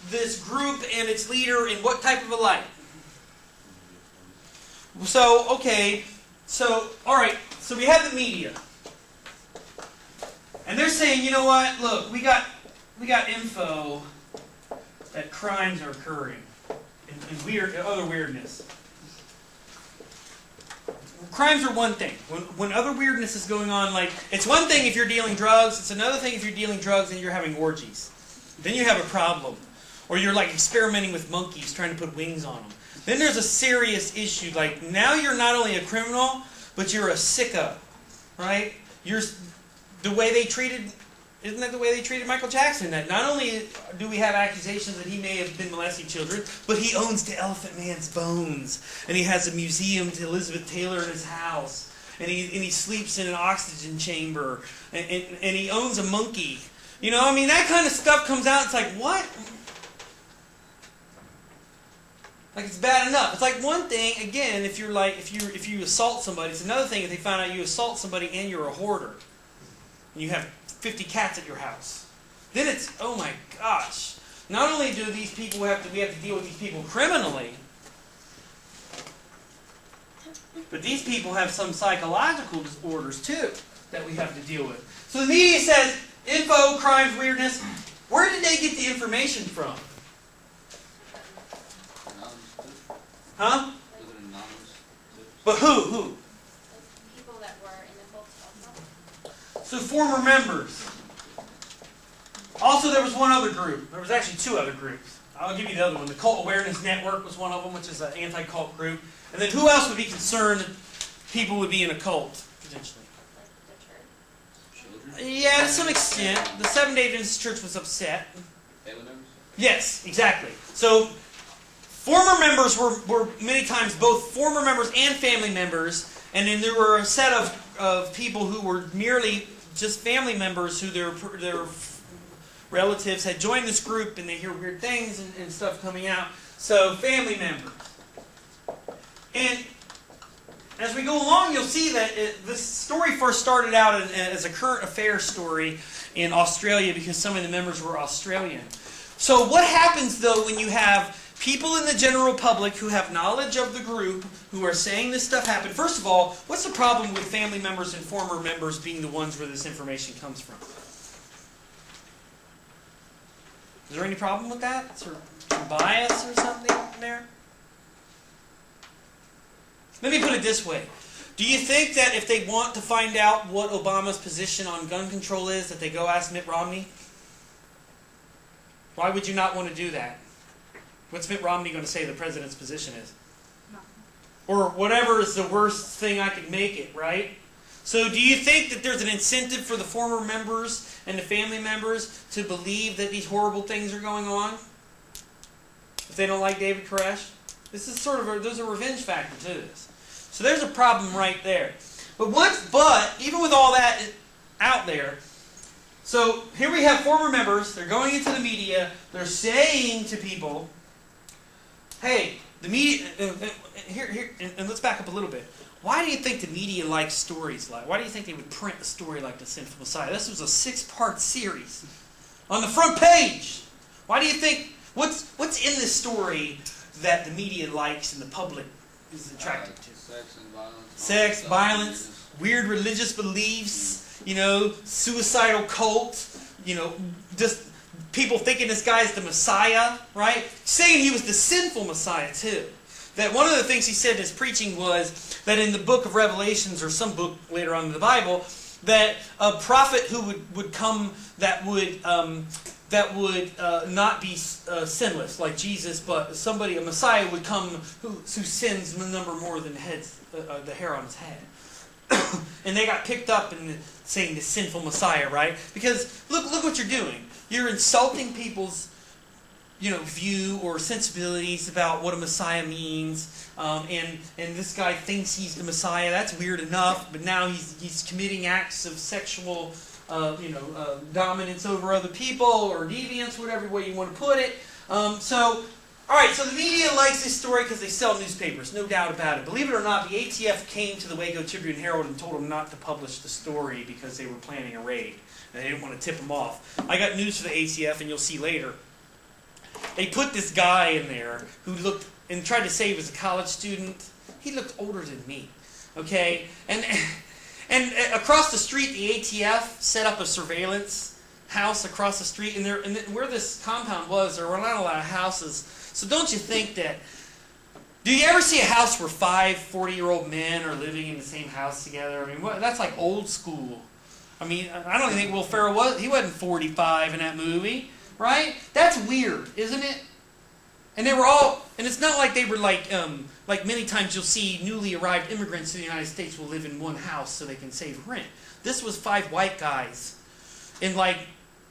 this group and its leader in what type of a light? So, okay, so, alright, so we have the media. And they're saying, you know what, look, we got info that crimes are occurring and other weirdness. Crimes are one thing. When other weirdness is going on, like, it's one thing if you're dealing drugs, it's another thing if you're dealing drugs and you're having orgies. Then you have a problem. Or you're like experimenting with monkeys, trying to put wings on them. Then there's a serious issue. Like, now you're not only a criminal, but you're a sicko. Right? The way they treated, isn't that the way they treated Michael Jackson? That not only do we have accusations that he may have been molesting children, but he owns the Elephant Man's bones. And he has a museum to Elizabeth Taylor in his house. And he sleeps in an oxygen chamber. And he owns a monkey. You know, I mean, that kind of stuff comes out, it's like, what? Like, it's bad enough. It's like one thing, again, if you're like, if you assault somebody, it's another thing if they find out you assault somebody and you're a hoarder. And you have 50 cats at your house. Then it's, oh my gosh. Not only do these people we have to deal with these people criminally, but these people have some psychological disorders too that we have to deal with. So the media says, info, crimes, weirdness. Where did they get the information from? Huh? But who? People that were in the cult. So former members. Also, there was one other group. There was actually two other groups. I'll give you the other one. The Cult Awareness Network was one of them, which is an anti-cult group. And then who else would be concerned that people would be in a cult, potentially? Like the church? Yeah, to some extent. The Seventh-day Adventist Church was upset. Family members? Yes, exactly. So, former members were many times both former members and family members, and then there were a set of people who were merely just family members who their relatives had joined this group, and they hear weird things and stuff coming out. So, family members. And as we go along, you'll see that this story first started out as a current affairs story in Australia because some of the members were Australian. So what happens, though, when you have people in the general public who have knowledge of the group who are saying this stuff happened? First of all, what's the problem with family members and former members being the ones where this information comes from? Is there any problem with that? Is there some bias or something there? Let me put it this way. Do you think that if they want to find out what Obama's position on gun control is, that they go ask Mitt Romney? Why would you not want to do that? What's Mitt Romney going to say the president's position is? No. Or whatever is the worst thing I could make it, right? So do you think that there's an incentive for the former members and the family members to believe that these horrible things are going on? If they don't like David Koresh? This is sort of there's a revenge factor to this. So there's a problem right there. But even with all that out there, so here we have former members, they're going into the media, they're saying to people, hey, the media, and let's back up a little bit. Why do you think the media likes stories like, why do you think they would print a story like The Sinful Messiah? This was a 6-part series on the front page. Why do you think, what's in this story that the media likes and the public is attracted to? Sex and violence. Sex, violence, weird religious beliefs, you know, suicidal cult, you know, just people thinking this guy is the Messiah, right? Saying he was the sinful Messiah too. That one of the things he said in his preaching was that in the book of Revelations, or some book later on in the Bible, that a prophet who would come that would not be sinless like Jesus, but a Messiah would come whose sins number more than the hair on his head. And they got picked up in saying the sinful Messiah, right? Because look what you're doing. You're insulting people's view or sensibilities about what a Messiah means, and this guy thinks he's the Messiah. That's weird enough, but now he's committing acts of sexual dominance over other people, or deviance, whatever way you want to put it. Alright, so the media likes this story because they sell newspapers, no doubt about it. Believe it or not, the ATF came to the Waco Tribune Herald and told them not to publish the story because they were planning a raid. And they didn't want to tip them off. I got news for the ATF, and you'll see later. they put this guy in there who looked and tried to say he was a college student. He looked older than me, okay? And across the street, the ATF set up a surveillance house across the street, and where this compound was, there were not a lot of houses. So don't you think that? Do you ever see a house where 5 40-year-old men are living in the same house together? I mean, that's like old school. I mean, I don't even think Will Ferrell was. He wasn't 45 in that movie, right? That's weird, isn't it? And they were all, and it's not like they were like many times you'll see newly arrived immigrants to the United States will live in one house so they can save rent. This was 5 white guys in like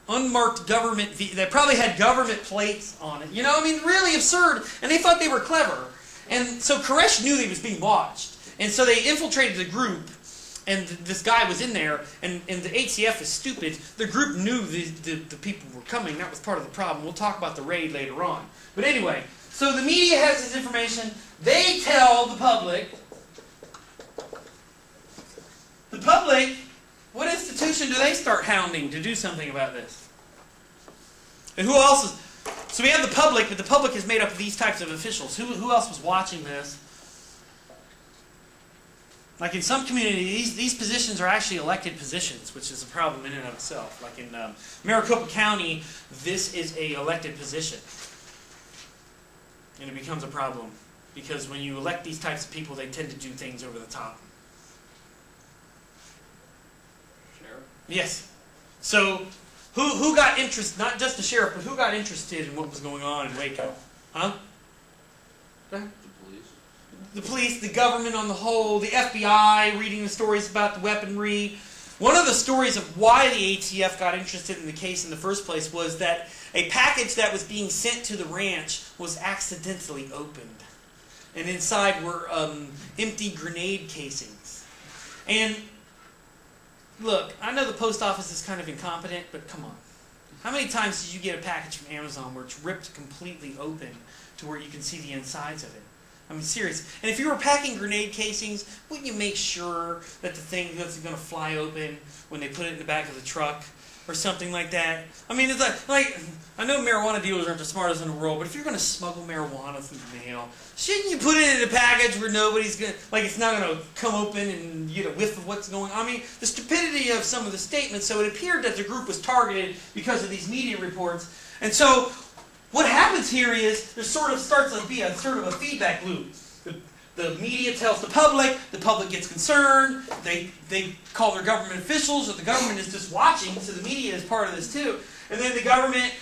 unmarked government, that probably had government plates on it. You know, I mean, really absurd. And they thought they were clever. And so Koresh knew he was being watched. And so they infiltrated the group. And this guy was in there, and the ATF is stupid. The group knew the people were coming. That was part of the problem. We'll talk about the raid later on. But anyway, so the media has this information. They tell the public. The public, what institution do they start hounding to do something about this? And who else is... So we have the public, but the public is made up of these types of officials. Who else was watching this? Like in some communities, these positions are actually elected positions, which is a problem in and of itself. Like in Maricopa County, this is an elected position. And it becomes a problem. Because when you elect these types of people, they tend to do things over the top. Sheriff? Yes. So, who got interest, not just the sheriff, but who got interested in what was going on in Waco? Huh? Go ahead. The police, the government on the whole, the FBI, reading the stories about the weaponry. One of the stories of why the ATF got interested in the case in the first place was that a package that was being sent to the ranch was accidentally opened. And inside were empty grenade casings. And look, I know the post office is kind of incompetent, but come on. How many times did you get a package from Amazon where it's ripped completely open to where you can see the insides of it? I mean, serious. And if you were packing grenade casings, wouldn't you make sure that the thing wasn't going to fly open when they put it in the back of the truck or something like that? I mean, it's like I know marijuana dealers aren't the smartest in the world, but if you're going to smuggle marijuana through the mail, shouldn't you put it in a package where nobody's going to, like it's not going to come open and you get a whiff of what's going on? I mean, the stupidity of some of the statements, so it appeared that the group was targeted because of these media reports. And so what happens here is there sort of starts to be a sort of a feedback loop. The media tells the public gets concerned, they call their government officials, or the government is just watching, so the media is part of this too. And then the government,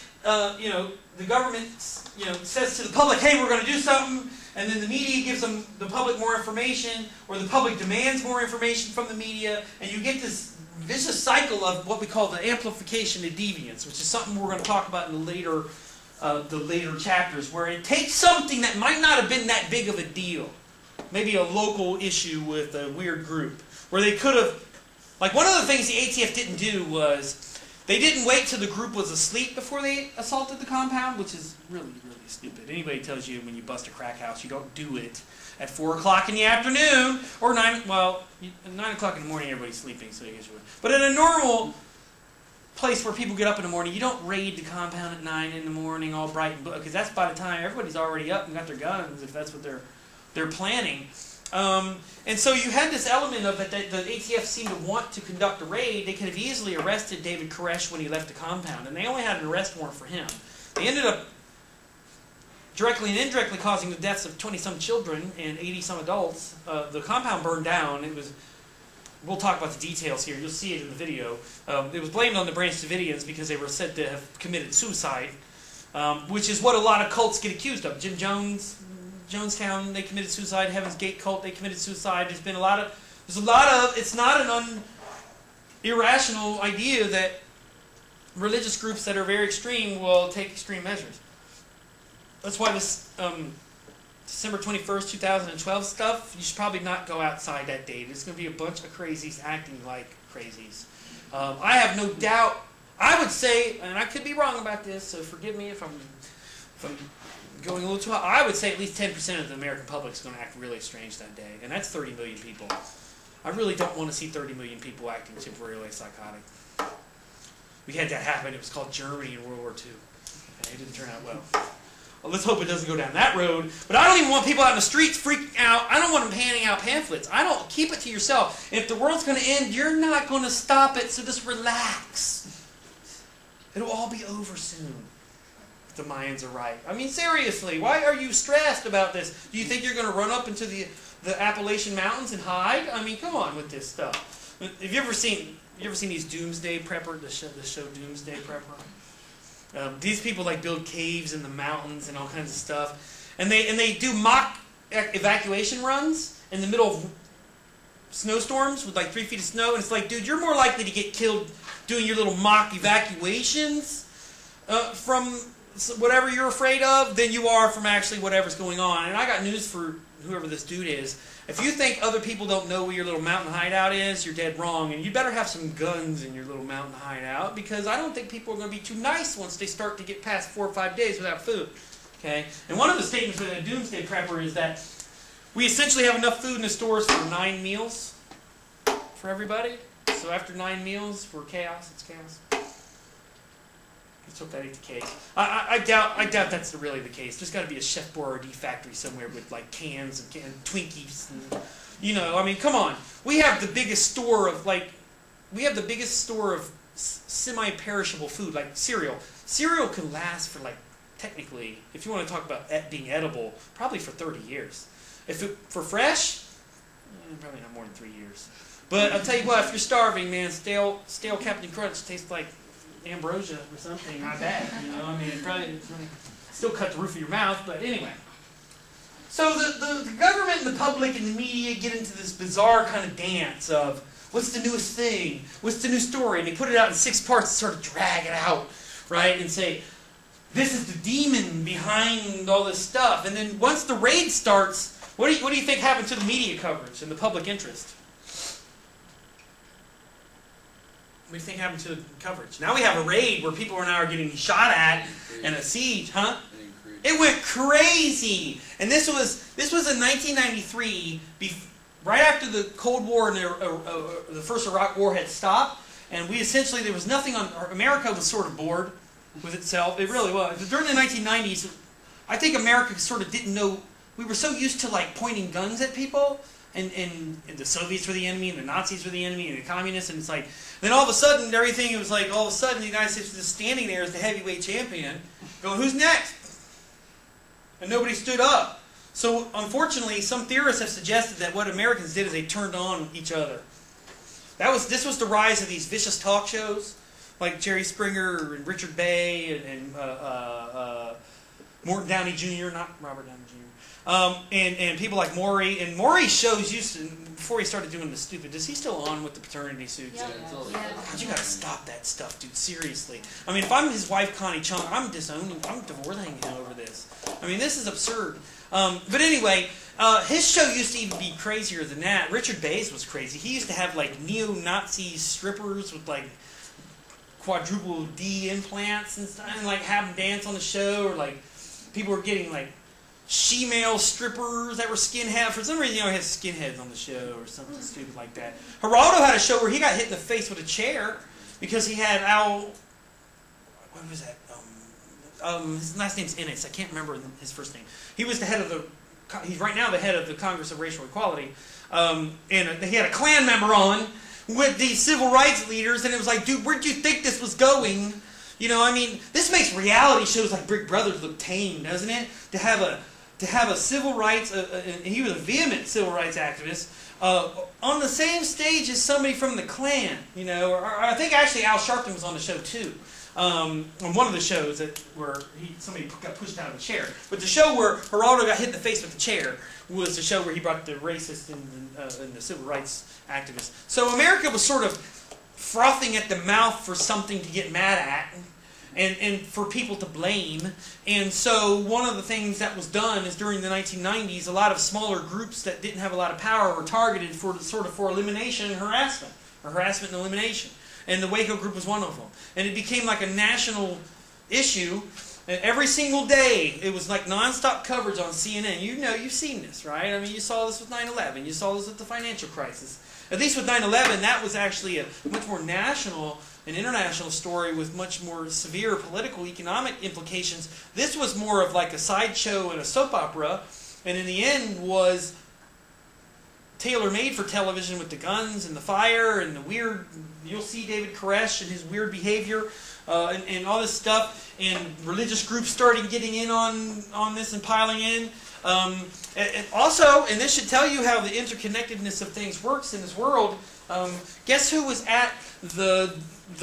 says to the public, hey, we're going to do something, and then the media gives the public more information, or the public demands more information from the media, and you get this vicious cycle of what we call the amplification of deviance, which is something we're going to talk about in the later chapters, where it takes something that might not have been that big of a deal, maybe a local issue with a weird group, where they could have, like one of the things the ATF didn't do was, they didn't wait till the group was asleep before they assaulted the compound, which is really, really stupid. Anybody tells you when you bust a crack house, you don't do it at 4 o'clock in the afternoon, or 9 o'clock in the morning, everybody's sleeping, so I guess you would. But in a normal place where people get up in the morning, you don't raid the compound at 9 in the morning all bright and blue, because that's by the time everybody's already up and got their guns, if that's what they're planning. And so you had this element of that the ATF seemed to want to conduct a raid. They could have easily arrested David Koresh when he left the compound, and they only had an arrest warrant for him. They ended up directly and indirectly causing the deaths of 20-some children and 80-some adults. The compound burned down. We'll talk about the details here. You'll see it in the video. It was blamed on the Branch Davidians because they were said to have committed suicide, which is what a lot of cults get accused of. Jim Jones, Jonestown, they committed suicide. Heaven's Gate cult, they committed suicide. It's not an irrational idea that religious groups that are very extreme will take extreme measures. That's why this December 21st, 2012 stuff, you should probably not go outside that date. It's going to be a bunch of crazies acting like crazies. I have no doubt, I would say, and I could be wrong about this, so forgive me if I'm going a little too high. I would say at least 10% of the American public is going to act really strange that day, and that's 30 million people. I really don't want to see 30 million people acting temporarily psychotic. We had that happen. It was called Germany in World War II. Okay, it didn't turn out well. Well, let's hope it doesn't go down that road. But I don't even want people out in the streets freaking out. I don't want them handing out pamphlets. I don't. Keep it to yourself. If the world's going to end, you're not going to stop it, so just relax. It'll all be over soon. If the Mayans are right. I mean, seriously, why are you stressed about this? Do you think you're going to run up into the Appalachian Mountains and hide? I mean, come on with this stuff. Have you ever seen these Doomsday Prepper, the show Doomsday Prepper? These people like build caves in the mountains and all kinds of stuff, and they do mock evacuation runs in the middle of snowstorms with like 3 feet of snow, and it's like, dude, you're more likely to get killed doing your little mock evacuations from whatever you're afraid of than you are from actually whatever's going on. And I got news for whoever this dude is. If you think other people don't know where your little mountain hideout is, you're dead wrong. And you better have some guns in your little mountain hideout, because I don't think people are going to be too nice once they start to get past 4 or 5 days without food. Okay? And one of the statements with a Doomsday Prepper is that we essentially have enough food in the stores for 9 meals for everybody. So after 9 meals, we're chaos. It's chaos. Let's hope that ain't the case. I doubt that's really the case. There's got to be a Chef Boyardee factory somewhere with like cans and Twinkies, and, you know. I mean, come on. We have the biggest store of semi-perishable food, like cereal. Cereal can last for like, technically, if you want to talk about being edible, probably for 30 years. For fresh, probably not more than 3 years. But I'll tell you what, if you're starving, man, stale Captain Crunch tastes like ambrosia or something, I bet. You know, I mean, it probably still cut the roof of your mouth, but anyway. So the government and the public and the media get into this bizarre kind of dance of what's the newest thing, what's the new story, and they put it out in 6 parts and sort of drag it out, right, and say, this is the demon behind all this stuff. And then once the raid starts, what do you think happened to the media coverage and the public interest? What do you think happened to the coverage? Now we have a raid where people are getting shot at and a siege, huh? It went crazy. And this was in 1993, right after the Cold War and the first Iraq War had stopped, and there was nothing on. America was sort of bored with itself. It really was. During the 1990s, I think America sort of didn't know. We were so used to like pointing guns at people. And the Soviets were the enemy, and the Nazis were the enemy, and the communists, and it's like, then all of a sudden, everything, it was like, all of a sudden, the United States was just standing there as the heavyweight champion, going, who's next? And nobody stood up. So, unfortunately, some theorists have suggested that what Americans did is they turned on each other. This was the rise of these vicious talk shows, like Jerry Springer and Richard Bay and Morton Downey Jr., not Robert Downey Jr., and people like Maury. And Maury's shows used to, before he started doing the stupid, is he still on with the paternity suits? Yeah. God, you gotta stop that stuff, dude, seriously. I mean, if I'm his wife, Connie Chung, I'm divorcing him over this. I mean, this is absurd. But anyway, his show used to even be crazier than that. Richard Bay's was crazy. He used to have like neo-Nazi strippers with like quadruple D implants and stuff, and like have them dance on the show, or like people were getting like she-male strippers that were skinhead. For some reason, he had skinheads on the show or something stupid like that. Geraldo had a show where he got hit in the face with a chair because he had what was that? His last name's Innes. I can't remember his first name. He was the head of he's right now the head of the Congress of Racial Equality. And he had a Klan member on with these civil rights leaders, and it was like, dude, where'd you think this was going? You know, I mean, this makes reality shows like Big Brothers look tame, doesn't it? To have a civil rights, and he was a vehement civil rights activist, on the same stage as somebody from the Klan, you know, or I think actually Al Sharpton was on the show too, on one of the shows where somebody got pushed out of a chair. But the show where Geraldo got hit in the face with the chair was the show where he brought the racist and the civil rights activists. So America was sort of frothing at the mouth for something to get mad at, and for people to blame. And so one of the things that was done is during the 1990s, a lot of smaller groups that didn't have a lot of power were targeted for elimination and harassment, or harassment and elimination. And the Waco group was one of them. And it became like a national issue. And every single day, it was like nonstop coverage on CNN. You know, you've seen this, right? I mean, you saw this with 9/11. You saw this with the financial crisis. At least with 9/11, that was actually a much more national an international story with much more severe political, economic implications. This was more of like a sideshow and a soap opera, and in the end was tailor-made for television with the guns and the fire and the weird, you'll see David Koresh and his weird behavior and all this stuff, and religious groups started getting in on this and piling in. And also, and this should tell you how the interconnectedness of things works in this world, guess who was at the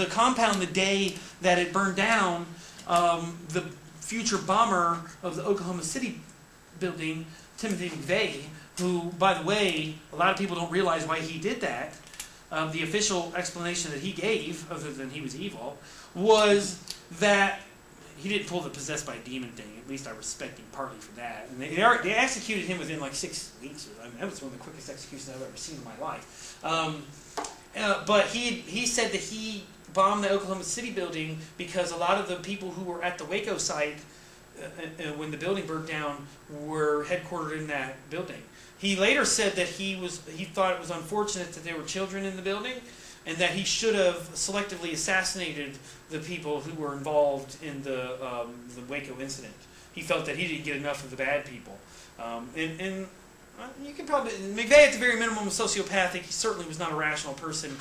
compound the day that it burned down? The future bomber of the Oklahoma City building, Timothy McVeigh, who, by the way, a lot of people don't realize why he did that. The official explanation that he gave, other than he was evil, was that he didn't pull the possessed by a demon thing. At least I respect him partly for that. And they executed him within like 6 weeks. I mean, that was one of the quickest executions I've ever seen in my life. But he said that he bombed the Oklahoma City building because a lot of the people who were at the Waco site when the building burnt down were headquartered in that building. He later said that he thought it was unfortunate that there were children in the building, and that he should have selectively assassinated the people who were involved in the Waco incident. He felt that he didn't get enough of the bad people. And you can probably, McVeigh at the very minimum was sociopathic. He certainly was not a rational person.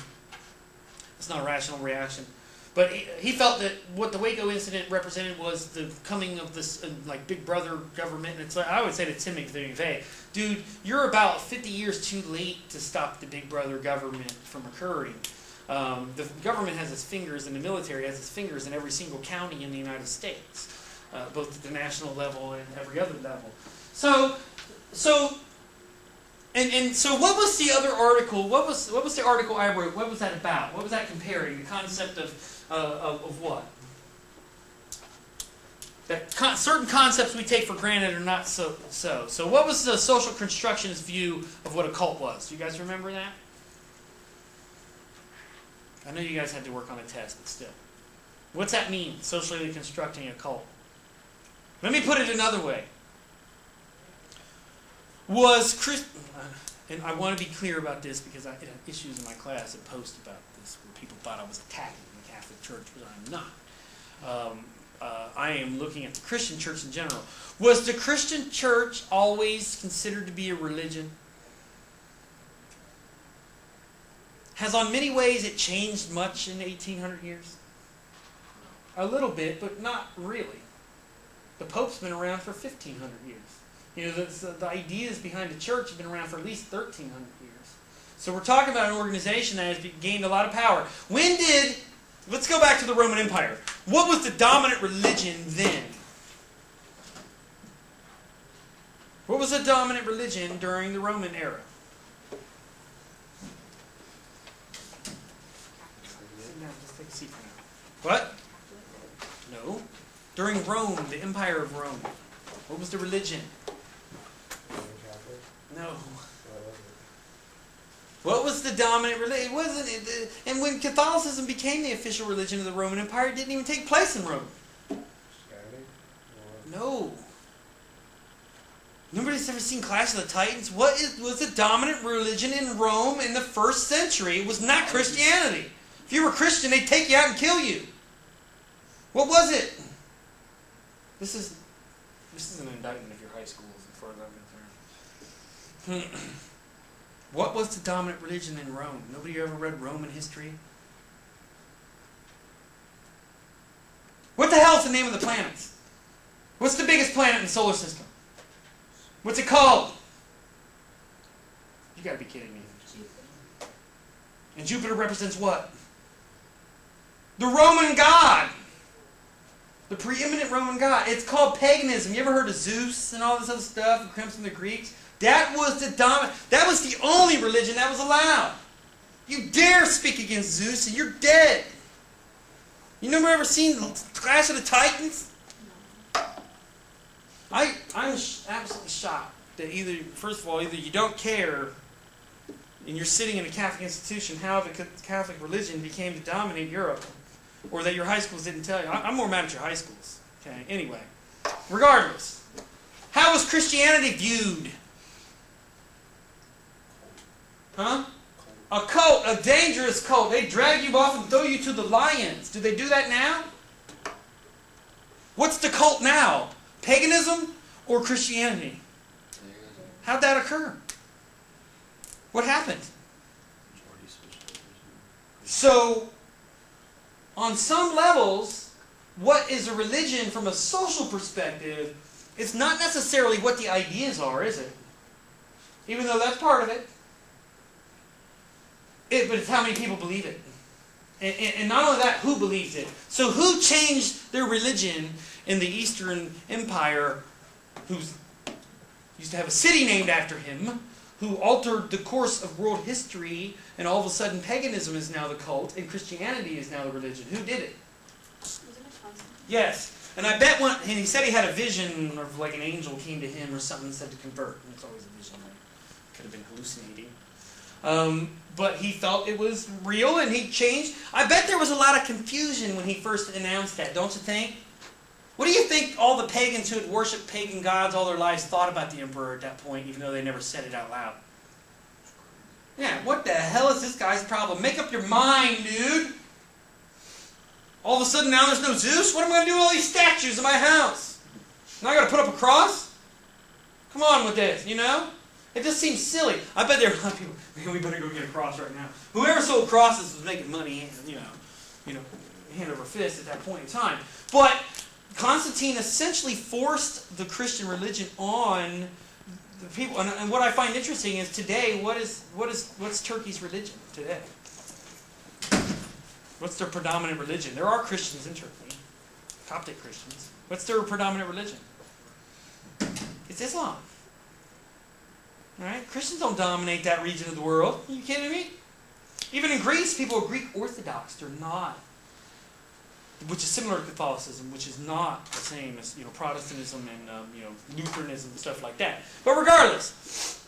It's not a rational reaction. But he felt that what the Waco incident represented was the coming of this like Big Brother government. And it's like, I would say to Tim McVeigh, dude, you're about 50 years too late to stop the Big Brother government from occurring. The government has its fingers, and the military has its fingers in every single county in the United States, both at the national level and every other level. So what was the other article? What was the article I wrote? What was that about? What was that comparing? The concept of what? That certain concepts we take for granted are not so. So what was the social constructionist view of what a cult was? Do you guys remember that? I know you guys had to work on a test, but still. What's that mean, socially constructing a cult? Let me put it another way. And I want to be clear about this because I had issues in my class and post about this where people thought I was attacking the Catholic Church, but I'm not. I am looking at the Christian church in general. Was the Christian church always considered to be a religion? Has on many ways it changed much in 1800 years? A little bit, but not really. The Pope's been around for 1,500 years. You know, the ideas behind the church have been around for at least 1,300 years. So we're talking about an organization that has gained a lot of power. Let's go back to the Roman Empire. What was the dominant religion then? What was the dominant religion during the Roman era? Just take a seat for now. What? No. During Rome, the Empire of Rome. What was the religion? No. What was the dominant religion? It wasn't. And when Catholicism became the official religion of the Roman Empire, it didn't even take place in Rome. No. Nobody's ever seen Clash of the Titans. What was the dominant religion in Rome in the 1st century? It was not Christianity. If you were Christian, they'd take you out and kill you. What was it? This is an indictment of your high schools, as far as I'm concerned. What was the dominant religion in Rome? Nobody ever read Roman history? What the hell is the name of the planets? What's the biggest planet in the solar system? What's it called? You gotta be kidding me. And Jupiter represents what? The Roman god. The preeminent Roman god. It's called paganism. You ever heard of Zeus and all this other stuff that comes from the Greeks? That was the only religion that was allowed. You dare speak against Zeus and you're dead. You never ever seen Clash of the Titans? I'm absolutely shocked that first of all, either you don't care and you're sitting in a Catholic institution how the Catholic religion became to dominate Europe, or that your high schools didn't tell you. I'm more mad at your high schools. Okay. Anyway, regardless, how was Christianity viewed? Huh? A cult, a dangerous cult. They drag you off and throw you to the lions. Do they do that now? What's the cult now? Paganism or Christianity? How'd that occur? What happened? So, on some levels, what is a religion from a social perspective, it's not necessarily what the ideas are, is it? Even though that's part of it. But it's how many people believe it. And not only that, who believes it. So who changed their religion in the Eastern Empire, who used to have a city named after him, who altered the course of world history, and all of a sudden paganism is now the cult, and Christianity is now the religion. Who did it? Yes. And I bet and he said he had a vision of like an angel came to him or something and said to convert. And it's always a vision. Could have been hallucinating. But he felt it was real and he changed. I bet there was a lot of confusion when he first announced that, don't you think? What do you think all the pagans who had worshipped pagan gods all their lives thought about the emperor at that point, even though they never said it out loud? Yeah, what the hell is this guy's problem? Make up your mind, dude. All of a sudden now there's no Zeus? What am I going to do with all these statues in my house? Now I got to put up a cross? Come on with this, you know? It just seems silly. I bet there are a lot of people, man, we better go get a cross right now. Whoever sold crosses was making money, hand over fist at that point in time. But Constantine essentially forced the Christian religion on the people. And what I find interesting is today, what's Turkey's religion today? What's their predominant religion? There are Christians in Turkey, Coptic Christians. What's their predominant religion? It's Islam. Right? Christians don't dominate that region of the world. Are you kidding me? Even in Greece, people are Greek Orthodox. They're not. Which is similar to Catholicism, which is not the same as Protestantism and Lutheranism and stuff like that. But regardless,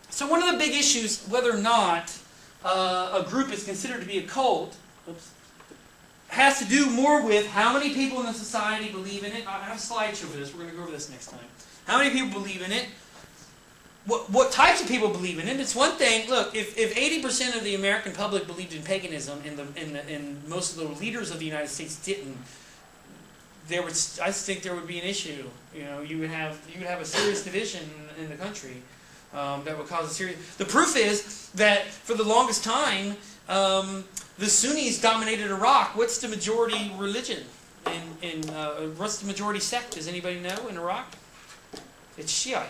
so one of the big issues, whether or not a group is considered to be a cult, has to do more with how many people in the society believe in it. I have a slideshow for this. We're going to go over this next time. How many people believe in it? What types of people believe in it? It's one thing. Look, if 80% of the American public believed in paganism, and most of the leaders of the United States didn't, I think there would be an issue. You would have a serious division in the country that would cause a serious. The proof is that for the longest time, the Sunnis dominated Iraq. What's the majority religion? What's the majority sect? Does anybody know in Iraq? It's Shiite.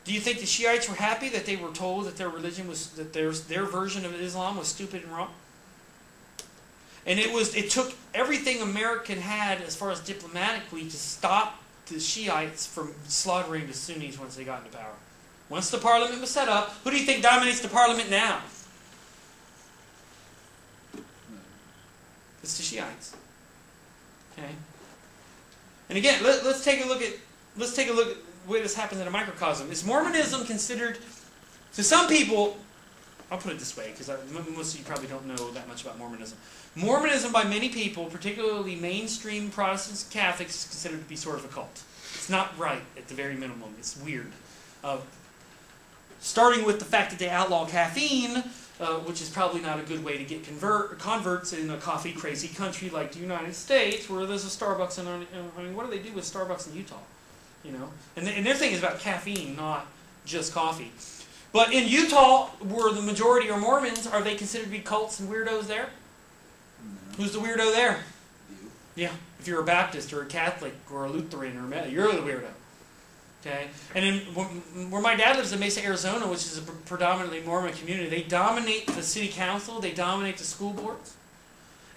Do you think the Shiites were happy that they were told that their religion was, that their version of Islam was stupid and wrong? And it took everything America had as far as diplomatically to stop the Shiites from slaughtering the Sunnis once they got into power. Once the parliament was set up, who do you think dominates the parliament now? It's the Shiites. Okay. And again, let's take a look at the way this happens in a microcosm. Is Mormonism considered, to some people, I'll put it this way, because most of you probably don't know that much about Mormonism. Mormonism, by many people, particularly mainstream Protestants and Catholics, is considered to be sort of a cult. It's not right, at the very minimum. It's weird. Starting with the fact that they outlaw caffeine, which is probably not a good way to get converts in a coffee-crazy country like the United States, where there's a Starbucks in, what do they do with Starbucks in Utah? And their thing is about caffeine, not just coffee. But in Utah, where the majority are Mormons, are they considered to be cults and weirdos there? No. Who's the weirdo there? You. Yeah. If you're a Baptist or a Catholic or a Lutheran or a Methodist, you're the weirdo. Okay? And where my dad lives in Mesa, Arizona, which is a predominantly Mormon community, they dominate the city council, they dominate the school boards.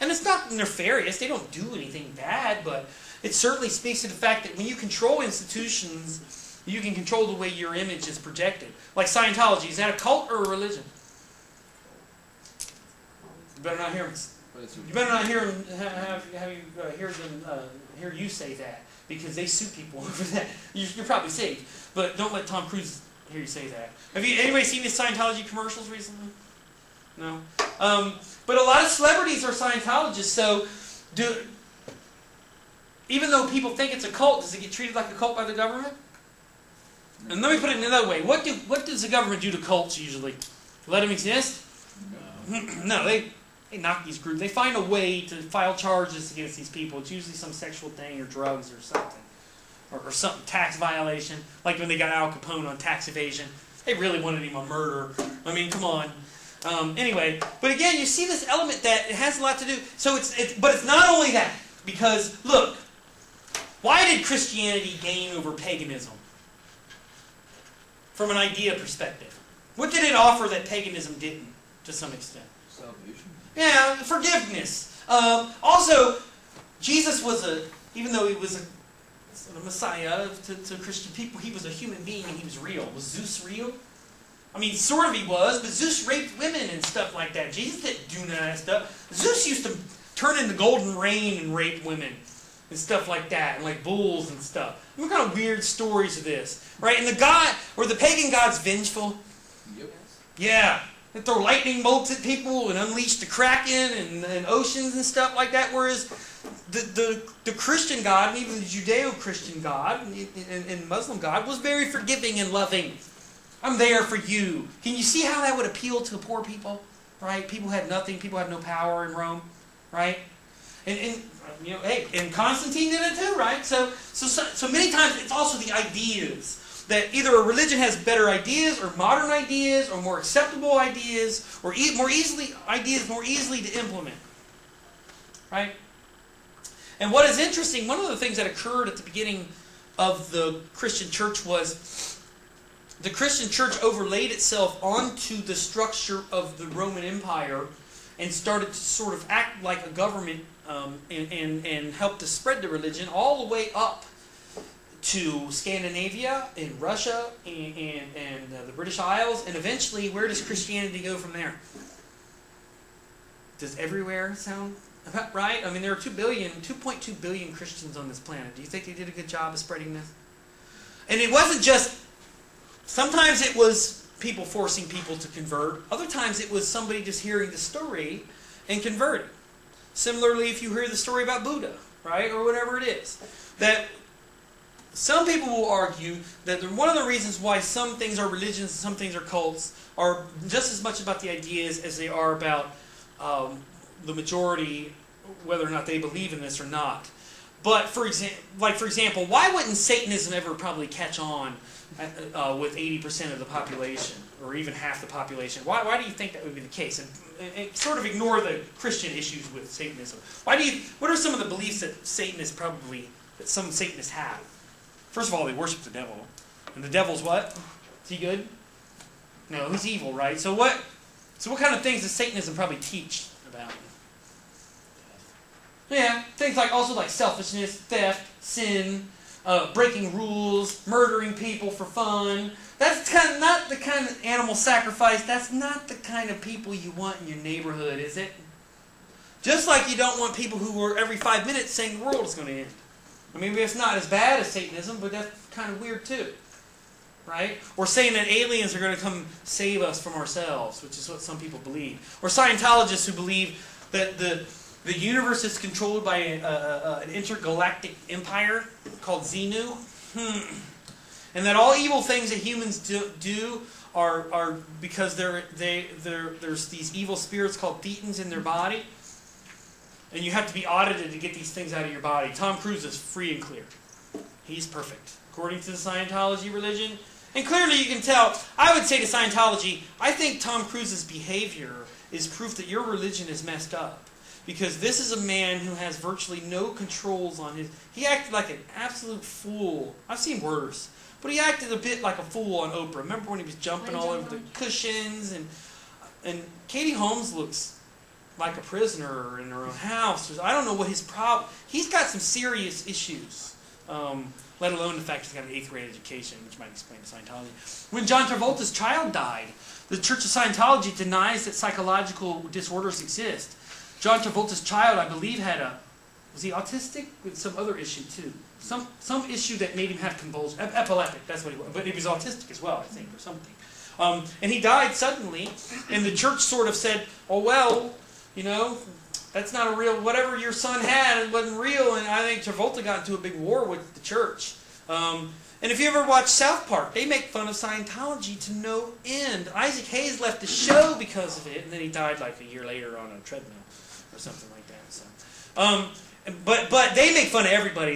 And it's not nefarious, they don't do anything bad, but it certainly speaks to the fact that when you control institutions, you can control the way your image is projected. Like Scientology, is that a cult or a religion? You better not hear them. You better not hear them. Hear you say that, because they sue people over that. You're probably saved, but don't let Tom Cruise hear you say that. Have anybody seen the Scientology commercials recently? No. But a lot of celebrities are Scientologists. So, even though people think it's a cult, does it get treated like a cult by the government? And let me put it another way. What does the government do to cults usually? Let them exist? No. No, they knock these groups. They find a way to file charges against these people. It's usually some sexual thing or drugs or something. Or something, tax violation. Like when they got Al Capone on tax evasion. They really wanted him on murder. I mean, come on. Anyway, but again, you see this element that it has a lot to do. So but it's not only that. Because, look, why did Christianity gain over paganism? From an idea perspective. What did it offer that paganism didn't, to some extent? Salvation. Yeah, forgiveness. Also, Jesus was even though he was a Messiah to Christian people, he was a human being and he was real. Was Zeus real? I mean, sort of he was, but Zeus raped women and stuff like that. Jesus didn't do none of that stuff. Zeus used to turn into golden rain and rape women and stuff like that, and like bulls and stuff. What kind of weird stories are this? Right? And the pagan god's vengeful. Yep. Yeah. They throw lightning bolts at people and unleash the kraken and oceans and stuff like that. Whereas the Christian God, and even the Judeo-Christian God and Muslim God, was very forgiving and loving. I'm there for you. Can you see how that would appeal to poor people? Right? People had nothing. People had no power in Rome. Right? And hey, and Constantine did it too, right? So many times it's also the ideas. That either a religion has better ideas, or modern ideas, or more acceptable ideas, or more easily to implement. Right? And what is interesting, one of the things that occurred at the beginning of the Christian church was the Christian church overlaid itself onto the structure of the Roman Empire and started to sort of act like a government and help to spread the religion all the way up to Scandinavia and Russia and the British Isles, and eventually, where does Christianity go from there? Does everywhere sound about right? I mean, there are 2.2 billion Christians on this planet. Do you think they did a good job of spreading this? And it wasn't just, sometimes it was people forcing people to convert. Other times it was somebody just hearing the story and converting. Similarly, if you hear the story about Buddha, right, or whatever it is, that some people will argue that one of the reasons why some things are religions and some things are cults are just as much about the ideas as they are about the majority, whether or not they believe in this or not. But for example, why wouldn't Satanism ever probably catch on with 80% of the population, or even half the population? Why do you think that would be the case? And sort of ignore the Christian issues with Satanism. What are some of the beliefs that some Satanists have? First of all, they worship the devil. And the devil's what? Is he good? No, he's evil, right? So what kind of things does Satanism probably teach about? Yeah, things also like selfishness, theft, sin, breaking rules, murdering people for fun. That's not the kind of animal sacrifice. That's not the kind of people you want in your neighborhood, is it? Just like you don't want people who are every 5 minutes saying the world is going to end. I mean, it's not as bad as Satanism, but that's kind of weird too. Right? Or saying that aliens are going to come save us from ourselves, which is what some people believe. Or Scientologists who believe that the universe is controlled by an intergalactic empire called Xenu. And that all evil things that humans do are because there's these evil spirits called thetans in their body. And you have to be audited to get these things out of your body. Tom Cruise is free and clear. He's perfect, according to the Scientology religion. And clearly you can tell, I would say to Scientology, I think Tom Cruise's behavior is proof that your religion is messed up. Because this is a man who has virtually no controls on his... He acted like an absolute fool. I've seen worse. But he acted a bit like a fool on Oprah. Remember when he was jumping all over the cushions? And Katie Holmes looks like a prisoner in her own house. I don't know what his problem... He's got some serious issues. Let alone the fact he's got an 8th grade education, which might explain Scientology. When John Travolta's child died, the Church of Scientology denies that psychological disorders exist. John Travolta's child, I believe, was he autistic? With some other issue too. Some issue that made him have convulsions. Epileptic, that's what he was. But he was autistic as well, I think, or something. And he died suddenly, and the church sort of said, oh well, that's not a real, whatever your son had, it wasn't real. And I think Travolta got into a big war with the church And if you ever watch South Park, they make fun of Scientology to no end. Isaac Hayes left the show because of it, and then he died like a year later on a treadmill or something like that. So, but they make fun of everybody.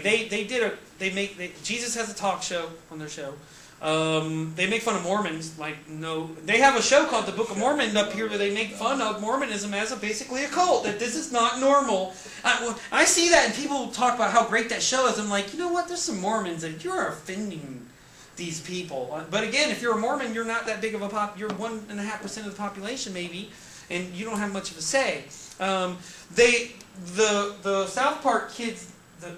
Jesus has a talk show on their show. They make fun of Mormons. They have a show called The Book of Mormon up here where they make fun of Mormonism as basically a cult. That this is not normal. I see that and people talk about how great that show is. I'm like, you know what? There's some Mormons and you're offending these people. But again, if you're a Mormon, you're not that big of a you're 1.5% of the population maybe, and you don't have much of a say. The South Park kids, the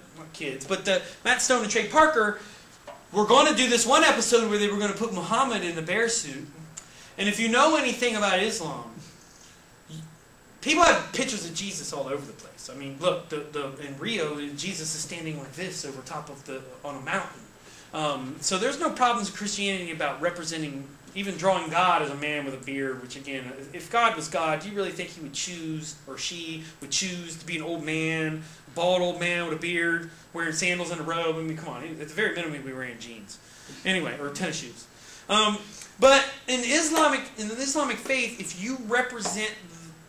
Matt Stone and Trey Parker were going to do this one episode where they were going to put Muhammad in the bear suit. And if you know anything about Islam, people have pictures of Jesus all over the place. I mean, look, in Rio, Jesus is standing like this over top of on a mountain. So there's no problems in Christianity about representing, even drawing God as a man with a beard, which again, if God was God, do you really think he would choose, or she would choose to be an old man, a bald old man with a beard, wearing sandals and a robe? I mean, come on, at the very minimum he'd be wearing jeans. Anyway, or tennis shoes. But in the Islamic faith, if you represent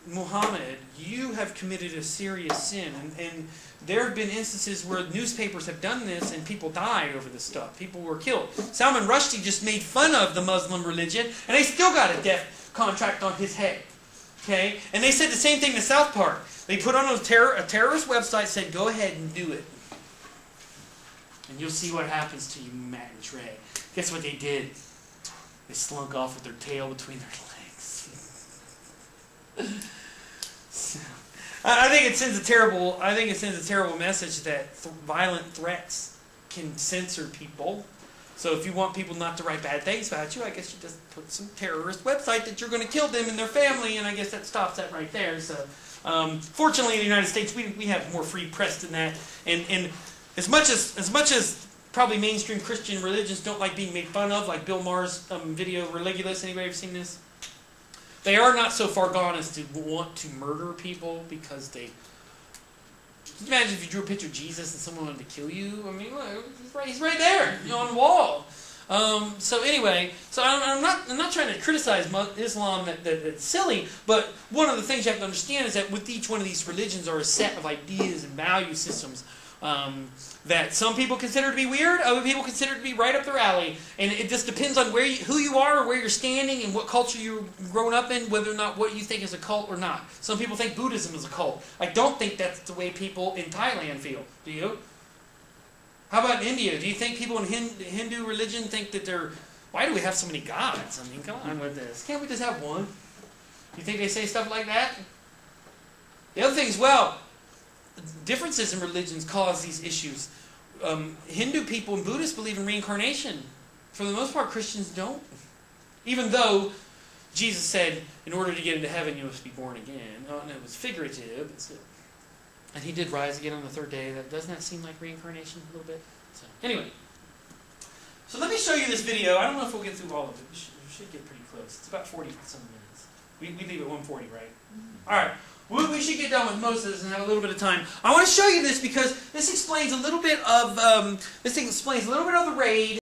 Muhammad, you have committed a serious sin. And there have been instances where newspapers have done this and people died over this stuff. People were killed. Salman Rushdie just made fun of the Muslim religion and they still got a death contract on his head. Okay? And they said the same thing to South Park. They put on a terrorist website, said, go ahead and do it. And you'll see what happens to you, Matt and Trey. Guess what they did? They slunk off with their tail between their legs. So, I think it sends a terrible message that violent threats can censor people. So if you want people not to write bad things about you, I guess you just put some terrorist website that you're going to kill them and their family, and I guess that stops that right there. So fortunately, in the United States, we have more free press than that, and as much as probably mainstream Christian religions don't like being made fun of, like Bill Maher's video Religulous. Anybody ever seen this? They are not so far gone as to want to murder people because they... Just imagine if you drew a picture of Jesus and someone wanted to kill you. I mean, look, he's right there, on the wall. So anyway, I'm not trying to criticize Islam that's silly, but one of the things you have to understand is that with each one of these religions are a set of ideas and value systems that some people consider to be weird, other people consider to be right up their alley, and it just depends on who you are, or where you're standing, and what culture you've grown up in, whether or not what you think is a cult or not. Some people think Buddhism is a cult. I don't think that's the way people in Thailand feel. Do you? How about in India? Do you think people in Hindu religion think that they're... Why do we have so many gods? I mean, come on with this. Can't we just have one? You think they say stuff like that? The other thing is, well, differences in religions cause these issues. Hindu people and Buddhists believe in reincarnation. For the most part, Christians don't. Even though Jesus said, in order to get into heaven, you must be born again. Oh, and it was figurative. And he did rise again on the third day. Doesn't that seem like reincarnation a little bit? So, anyway. So let me show you this video. I don't know if we'll get through all of it. We should get pretty close. It's about 40-some minutes. We leave at 1:40, right? All right. We should get done with most of this and have a little bit of time. I want to show you this because this explains a little bit of the raid.